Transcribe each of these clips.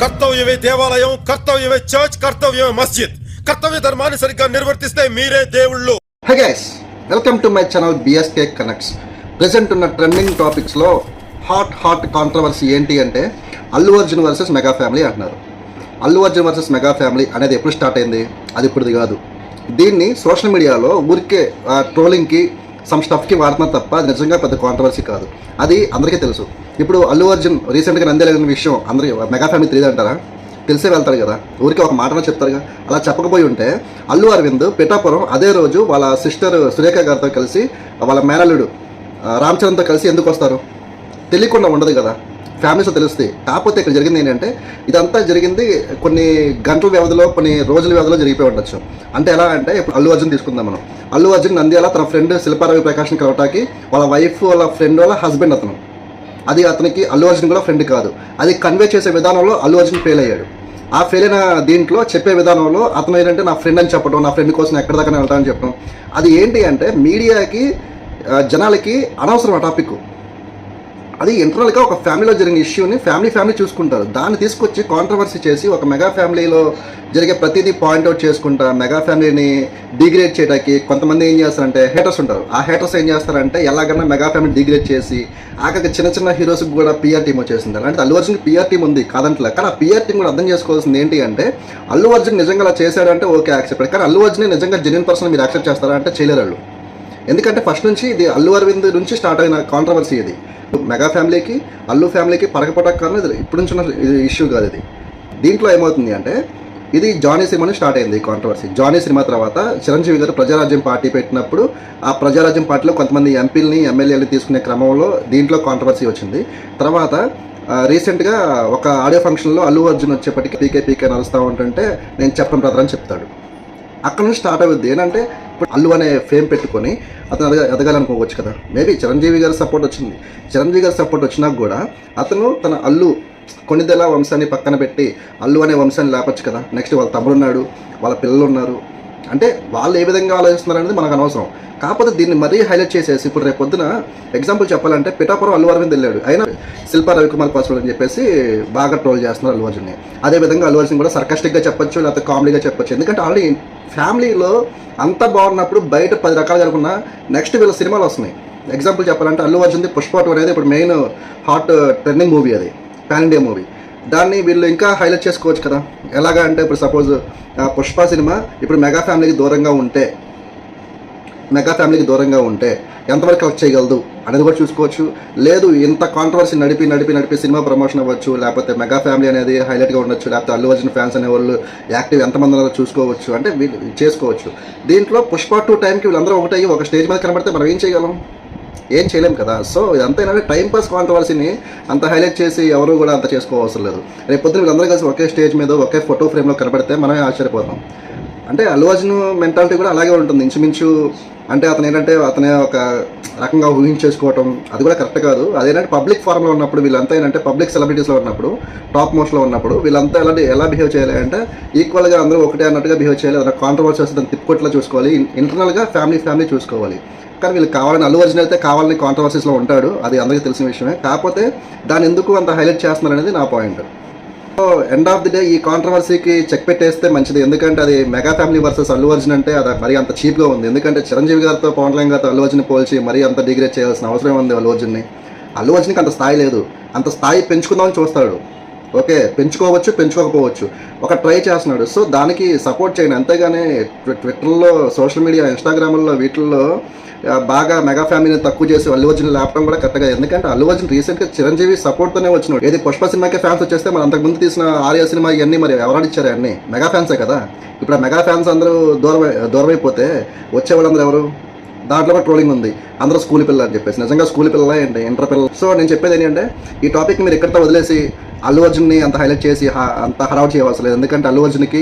కర్తవ్యమే దేవాలయం, కర్తవ్యమే చర్చ్, కర్తవ్యమే మస్జిద్. కర్తవ్య ధర్మాన్ని సరిగ్గా నిర్వర్తిస్తే మీరే దేవుళ్ళు. Hey guys, welcome to my channel BSK connects. Present ఉన్న ట్రెండింగ్ టాపిక్స్లో హాట్ కాంట్రవర్సీ ఏంటి అంటే Allu Arjun versus mega family అంటున్నారు. Allu Arjun versus mega family అనేది ఎప్పుడు స్టార్ట్ అయింది? అది ఇప్పుడుది కాదు. దీన్ని సోషల్ మీడియాలో ఊరికే ట్రోలింగ్కి సమ్ స్టఫ్కి వాడుతున్నారు తప్ప అది నిజంగా పెద్ద కాంట్రవర్సీ కాదు. అది అందరికీ తెలుసు. ఇప్పుడు అల్లు అర్జున్ రీసెంట్గా నందేలిన విషయం అందరికీ మెగా ఫ్యామిలీ తెలియదు అంటారా? తెలిసే వెళ్తారు కదా, ఊరికి ఒక మాటనే చెప్తారుగా. అలా చెప్పకపోయి ఉంటే అల్లు అరవింద్ పిఠాపురం అదే రోజు వాళ్ళ సిస్టర్ సురేఖ గారితో కలిసి వాళ్ళ మేనల్లుడు రామ్ చరణ్తో కలిసి ఎందుకు వస్తారు? తెలియకుండా ఉండదు కదా, ఫ్యామిలీస్తో తెలుస్తాయి. కాకపోతే ఇక్కడ జరిగింది ఏంటంటే ఇదంతా జరిగింది కొన్ని గంటల వ్యవధిలో, కొన్ని రోజుల వ్యవధిలో జరిగిపోయి ఉండొచ్చు. అంటే ఎలా అంటే ఇప్పుడు అల్లు అర్జున్ తీసుకుందాం మనం. అల్లు అర్జున్ నంద్యాల తన ఫ్రెండ్ శిల్పారావి ప్రకాష్ని కలవటానికి వాళ్ళ వైఫ్ వాళ్ళ ఫ్రెండ్ వాళ్ళ హస్బెండ్ అతను. అది అతనికి అల్లు అర్జున్ కూడా ఫ్రెండ్ కాదు. అది కన్వే చేసే విధానంలో అల్లు అర్జున్ ఫెయిల్ అయ్యాడు. ఆ ఫెయిల్ అయిన దీంట్లో చెప్పే విధానంలో అతను ఏంటంటే నా ఫ్రెండ్ అని చెప్పడం, నా ఫ్రెండ్ కోసం ఎక్కడి దాకా వెళ్తానని చెప్పడం. అది ఏంటి అంటే మీడియాకి జనాలకి అనవసరం ఆ టాపిక్. అది ఇంటర్నల్గా ఒక ఫ్యామిలీలో జరిగిన ఇష్యూని ఫ్యామిలీ చూసుకుంటారు. దాన్ని తీసుకొచ్చి కాంట్రవర్సీ చేసి ఒక మెగా ఫ్యామిలీలో జరిగే ప్రతిదీ పాయింట్అవుట్ చేసుకుంటా మెగా ఫ్యామిలీని డిగ్రేడ్ చేయడానికి కొంతమంది ఏం చేస్తారంటే హేటర్స్ ఉంటారు. ఆ హేటర్స్ ఏం చేస్తారంటే ఎలాగన్నా మెగా ఫ్యామిలీ డిగ్రేడ్ చేసి ఆఖరికి చిన్న హీరోస్కి కూడా పిఆర్ టీమ్ వచ్చేసింది. అంటే అల్లు అర్జున్కి పిఆర్ టీమ్ ఉంది కాదంటలే, కానీ ఆ పిఆర్ టీమ్ కూడా అర్థం చేసుకోవాల్సింది ఏంటి అంటే అల్లు అర్జున్ నిజంగా అలా చేశాడంటే ఓకే యాక్సెప్ట్, కానీ అల్లు అర్జున్ నిజంగా జెన్యూన్ పర్సన్ మీరు యాక్సెప్ట్ చేస్తారా అంటే చేయలేరు వాళ్ళు. ఎందుకంటే ఫస్ట్ నుంచి ఇది అల్లు అరవింద్ నుంచి స్టార్ట్ అయిన కాంట్రవర్సీ. ఇది మెగా ఫ్యామిలీకి అల్లు ఫ్యామిలీకి పరగపడక కారణం ఇది ఇప్పుడు నుంచి ఉన్న ఇష్యూ కాదు. ఇది దీంట్లో ఏమవుతుంది అంటే ఇది జానీ సినిమాని స్టార్ట్ అయింది కాంట్రవర్సీ. జానీ సినిమా తర్వాత చిరంజీవి గారు ప్రజారాజ్యం పార్టీ పెట్టినప్పుడు ఆ ప్రజారాజ్యం పార్టీలో కొంతమంది ఎంపీలని ఎమ్మెల్యేలు తీసుకునే క్రమంలో దీంట్లో కాంట్రవర్సీ వచ్చింది. తర్వాత రీసెంట్గా ఒక ఆడియో ఫంక్షన్లో అల్లు అర్జున్ వచ్చేప్పటికి పీకే నడుస్తూ ఉంటుంటే నేను చెప్పడం బ్రదర్ అని చెప్తాడు. అక్కడ నుంచి స్టార్ట్ అవుద్ది. ఏంటంటే ఇప్పుడు అల్లు అనే ఫేమ్ పెట్టుకొని అతను ఎదగాలనుకోవచ్చు కదా. మేబీ చిరంజీవి గారి సపోర్ట్ వచ్చింది. చిరంజీవి గారి సపోర్ట్ వచ్చినా కూడా అతను తన అల్లు కొన్నిదెల వంశాన్ని పక్కన పెట్టి అల్లు అనే వంశాన్ని లేపచ్చు కదా. నెక్స్ట్ వాళ్ళ తమ్ముడు ఉన్నాడు, వాళ్ళ పిల్లలు ఉన్నారు. అంటే వాళ్ళు ఏ విధంగా ఆలోచిస్తున్నారు అనేది మనకు అనవసరం. కాకపోతే దీన్ని మరీ హైలైట్ చేసేసి ఇప్పుడు రేపు పొద్దున ఎగ్జాంపుల్ చెప్పాలంటే పిఠాపురం అల్లు అరవింద్ వెళ్ళాడు, అయినా శిల్పా రవికుమార్ పాస్వర్డ్ అని చెప్పేసి బాగా ట్రోల్ చేస్తున్నారు అల్లు అర్జున్ని. అదేవిధంగా అల్లు అర్జున్ కూడా సర్కాస్టిక్గా చెప్పొచ్చు, లేకపోతే కామెడీగా చెప్పొచ్చు. ఎందుకంటే ఆల్రెడీ ఫ్యామిలీలో అంతా బాగున్నప్పుడు బయట 10 రకాలు జరుగుతున్నా నెక్స్ట్ వీళ్ళ సినిమాలు వస్తున్నాయి. ఎగ్జాంపుల్ చెప్పాలంటే అల్లు అర్జున్ది పుష్ప 2 అనేది ఇప్పుడు మెయిన్ హాట్ ట్రెండింగ్ మూవీ, అది పాన్ ఇండియా మూవీ. దాన్ని వీళ్ళు ఇంకా హైలైట్ చేసుకోవచ్చు కదా. ఎలాగా అంటే ఇప్పుడు సపోజ్ పుష్ప సినిమా ఇప్పుడు మెగా ఫ్యామిలీకి దూరంగా ఉంటే ఎంతవరకు కలెక్ట్ చేయగలదు అనేది కూడా చూసుకోవచ్చు. లేదు ఇంత కాంట్రవర్సీ నడిపి సినిమా ప్రమోషన్ అవ్వచ్చు, లేకపోతే మెగా ఫ్యామిలీ అనేది హైలైట్గా ఉండొచ్చు, లేకపోతే అల్లు అర్జున్ ఫ్యాన్స్ అనేవాళ్ళు యాక్టివ్ ఎంతమంది ఉన్నారో చూసుకోవచ్చు. అంటే వీళ్ళు చేసుకోవచ్చు. దీంట్లో పుష్ప 2 టైంకి వీళ్ళందరూ ఒకటయ్యి ఒక స్టేజ్ మీద కనబడితే మనం ఏం చేయగలం? ఏం చేయలేం కదా. సో ఇదంతా ఏంటంటే టైంపాస్ కాంట్రవర్సీని అంత హైలైట్ చేసి ఎవరు కూడా అంత చేసుకోవాల్సిన లేదు. రేపు పొద్దున వీళ్ళందరూ కలిసి ఒకే స్టేజ్ మీద ఒకే ఫోటో ఫ్రేమ్లో కనబడితే మనమే ఆశ్చర్యపోతాం. అంటే అల్లు అర్జున్ మెంటాలిటీ కూడా అలాగే ఉంటుంది ఇంచుమించు. అంటే అతను ఏంటంటే అతనే ఒక రకంగా ఊహించేసుకోవటం అది కూడా కరెక్ట్ కాదు. అదేంటంటే పబ్లిక్ ఫారంలో ఉన్నప్పుడు వీళ్ళంతా ఏంటంటే పబ్లిక్ సెలబ్రిటీస్లో ఉన్నప్పుడు టాప్ మోస్ట్లో ఉన్నప్పుడు వీళ్ళంతా ఎలా బిహేవ్ చేయాలి అంటే ఈక్వల్గా అందరూ ఒకటే అన్నట్టుగా బిహేవ్ చేయాలి. అలా కాంట్రవర్సీ వస్తే దాన్ని తిప్పుకొట్లా చూసుకోవాలి. ఇంటర్నల్గా ఫ్యామిలీ చూసుకోవాలి. కానీ వీళ్ళు కావాలని అల్లు అర్జున్ అయితే కావాలని కాంట్రవర్సీస్లో ఉంటాడు, అది అందరికీ తెలిసిన విషయమే. కాకపోతే దాన్ని ఎందుకు అంత హైలైట్ చేస్తున్నారు అనేది నా point. So end of the day ఈ కాంట్రవర్సీకి చెక్ పెట్టేస్తే మంచిది. ఎందుకంటే అది mega family versus Allu Arjun అంటే అది మరీ అంత చీప్గా ఉంది. ఎందుకంటే చిరంజీవి గారితో పవన్ కళ్యాణ్ గారితో అల్లు అర్జున్ పోల్చి మరీ అంత డిగ్రేడ్ చేయాల్సిన అవసరం ఉంది అల్లు అర్జున్ని. అల్లు అర్జున్కి అంత స్థాయి లేదు. అంత స్థాయి పెంచుకుందామని చూస్తాడు. ఓకే, పెంచుకోవచ్చు, పెంచుకోకపోవచ్చు, ఒక ట్రై చేస్తున్నాడు. సో దానికి సపోర్ట్ చేయండి. అంతేగాని ట్విట్టర్లో, సోషల్ మీడియా, ఇన్స్టాగ్రామ్లో వీటిల్లో బాగా మెగా ఫ్యామిలీని తక్కువ చేసి అల్లు అర్జున్ లేపడం కూడా కరెక్ట్గా. ఎందుకంటే అల్లు అర్జున్ రీసెంట్గా చిరంజీవి సపోర్ట్తోనే వచ్చినాడు. ఏది పుష్ప సినిమాకే ఫ్యాన్స్ వచ్చేస్తే మరి అంతకుముందు తీసిన ఆర్య సినిమా ఇవన్నీ మరి ఎవరాడిచ్చారు? అన్నీ మెగా ఫ్యాన్సే కదా. ఇప్పుడు ఆ మెగా ఫ్యాన్స్ అందరూ దూరమైపోతే వచ్చే వాళ్ళందరూ ఎవరు? దాంట్లో కూడా ట్రోలింగ్ ఉంది, అందరూ స్కూల్ పిల్లలు అని చెప్పేసి. నిజంగా స్కూల్ పిల్లలా ఏంటి, ఇంటర్ పిల్లలు? సో నేను చెప్పేది ఏంటంటే ఈ టాపిక్ మీరు ఎక్కడితో వదిలేసి అల్లు అర్జున్ని అంత హైలైట్ చేసి అంత హడావుట్ చేయవలసిన లేదు. ఎందుకంటే అల్లు అర్జున్కి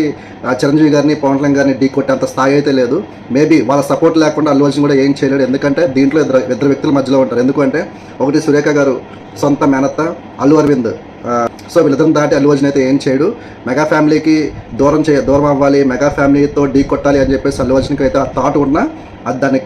చిరంజీవి గారిని పవన్ కళ్యాణ్ గారిని ఢీ కొట్టే అంత స్థాయి అయితే లేదు. మేబీ వాళ్ళ సపోర్ట్ లేకుండా అల్లు అర్జున్ కూడా ఏం చేయలేడు. ఎందుకంటే దీంట్లో ఇద్దరు వ్యక్తుల మధ్యలో ఉంటారు. ఎందుకంటే ఒకటి సురేఖ గారు సొంత మేనత్త, అల్లు అరవింద్. సో వీళ్ళిద్దరిని దాటి అల్లు అర్జున్ అయితే ఏం చేయడు. మెగా ఫ్యామిలీకి దూరం అవ్వాలి, మెగా ఫ్యామిలీతో ఢీ కొట్టాలి అని చెప్పేసి అల్లు అర్జున్కి అయితే ఆ థాట్ ఉన్నా అది దాన్ని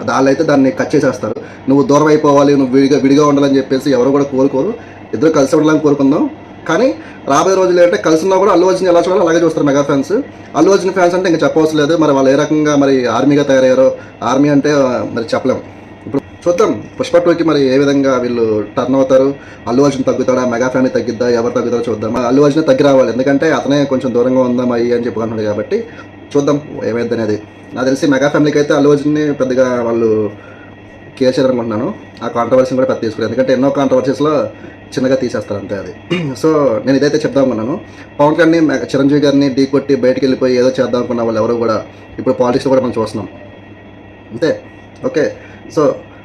వాళ్ళైతే దాన్ని కట్ చేసేస్తారు. నువ్వు దూరం అయిపోవాలి, నువ్వు విడిగా ఉండాలని చెప్పేసి ఎవరు కూడా కోరుకోరు. ఇద్దరు కలిసి ఉండాలని కోరుకుందాం. కానీ రాబోయే రోజులు ఏంటంటే కలిసినా కూడా అల్లు అర్జున్ ఎలా చూడాలో అలాగే చూస్తారు mega fans. Allu Arjun fans అంటే ఇంకా చెప్పవలసిన లేదు. మరి వాళ్ళు ఏ రకంగా మరి ఆర్మీగా తయారయ్యారో, ఆర్మీ అంటే మరి చెప్పలేం. ఇప్పుడు చూద్దాం పుష్ప 2కి మరి ఏ విధంగా వీళ్ళు టర్న్ అవుతారు. అల్లు అర్జున్ తగ్గుతాడా, మెగా ఫ్యామిలీ తగ్గిద్దా, ఎవరు తగ్గుతారో చూద్దాం. అల్లు అర్జున్ తగ్గి రావాలి, ఎందుకంటే అతనే కొంచెం దూరంగా ఉందాం అయ్యి అని చెప్పుకుంటున్నాడు కాబట్టి చూద్దాం ఏమైంది అనేది. నాకు తెలిసి మెగా ఫ్యామిలీకి అయితే అల్లు అర్జున్ని పెద్దగా వాళ్ళు కేర్ చేయాలనుకుంటున్నాను. ఆ కాంట్రవర్సీని కూడా పెద్ద తీసుకున్నారు, ఎందుకంటే ఎన్నో కాంట్రవర్సీస్లో చిన్నగా తీసేస్తారు అంతే అది. సో నేను ఇదైతే చెప్దాం అనుకున్నాను. పవన్ కళ్యాణ్ చిరంజీవి గారిని ఢీ కొట్టి బయటికి వెళ్ళిపోయి ఏదో చేద్దాం అనుకున్న వాళ్ళు ఎవరు కూడా ఇప్పుడు పాలిటిక్స్లో కూడా మనం చూస్తున్నాం అంతే. Okay, so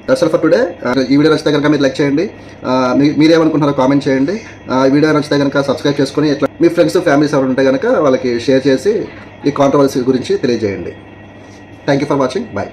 that's all for today. ఈ వీడియో నచ్చితే కనుక మీరు లైక్ చేయండి, మీరేమనుకుంటున్నారో కామెంట్ చేయండి. ఈ వీడియో నచ్చితే కనుక సబ్స్క్రైబ్ చేసుకొని ఇట్లా మీ ఫ్రెండ్స్ ఫ్యామిలీస్ ఎవరు ఉంటే కనుక వాళ్ళకి షేర్ చేసి ఈ కాంట్రవర్సీ గురించి తెలియజేయండి. Thank you for watching. Bye.